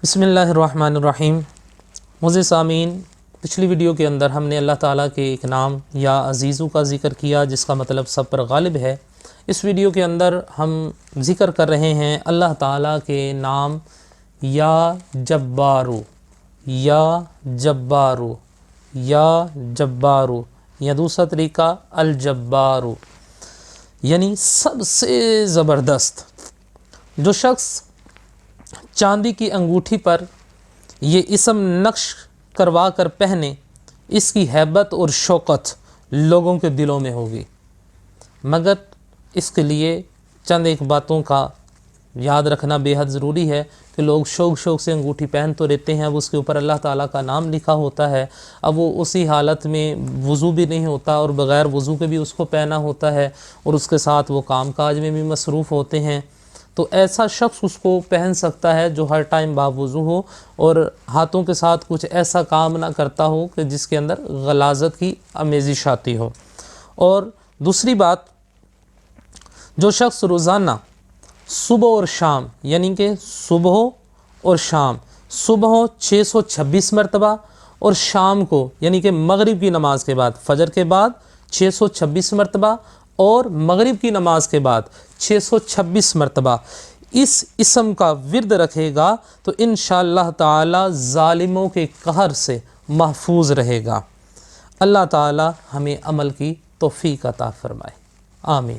بسم اللہ الرحمن الرحیم۔ معزز سامعین، پچھلی ویڈیو کے اندر ہم نے اللہ تعالیٰ کے ایک نام یا عزیزو کا ذکر کیا جس کا مطلب سب پر غالب ہے۔ اس ویڈیو کے اندر ہم ذکر کر رہے ہیں اللہ تعالیٰ کے نام یا جبارو، یا جبارو، یا جبارو، یا دوسرا طریقہ الجبارو، یعنی سب سے زبردست۔ جو شخص چاندی کی انگوٹھی پر یہ اسم نقش کروا کر پہنے، اس کی ہیبت اور شوکت لوگوں کے دلوں میں ہوگی، مگر اس کے لیے چند ایک باتوں کا یاد رکھنا بے حد ضروری ہے کہ لوگ شوق سے انگوٹھی پہن تو لیتے ہیں، اب اس کے اوپر اللہ تعالیٰ کا نام لکھا ہوتا ہے، اب وہ اسی حالت میں وضو بھی نہیں ہوتا اور بغیر وضو کے بھی اس کو پہنا ہوتا ہے اور اس کے ساتھ وہ کام کاج میں بھی مصروف ہوتے ہیں۔ تو ایسا شخص اس کو پہن سکتا ہے جو ہر ٹائم باوضو ہو اور ہاتھوں کے ساتھ کچھ ایسا کام نہ کرتا ہو کہ جس کے اندر غلاظت کی آمیزش آتی ہو۔ اور دوسری بات، جو شخص روزانہ صبح اور شام، یعنی کہ صبح اور شام، صبح 626 مرتبہ اور شام کو یعنی کہ مغرب کی نماز کے بعد، فجر کے بعد 626 مرتبہ اور مغرب کی نماز کے بعد 626 مرتبہ اس اسم کا ورد رکھے گا تو انشاءاللہ تعالی ظالموں کے قہر سے محفوظ رہے گا۔ اللہ تعالی ہمیں عمل کی توفیق عطا فرمائے، آمین۔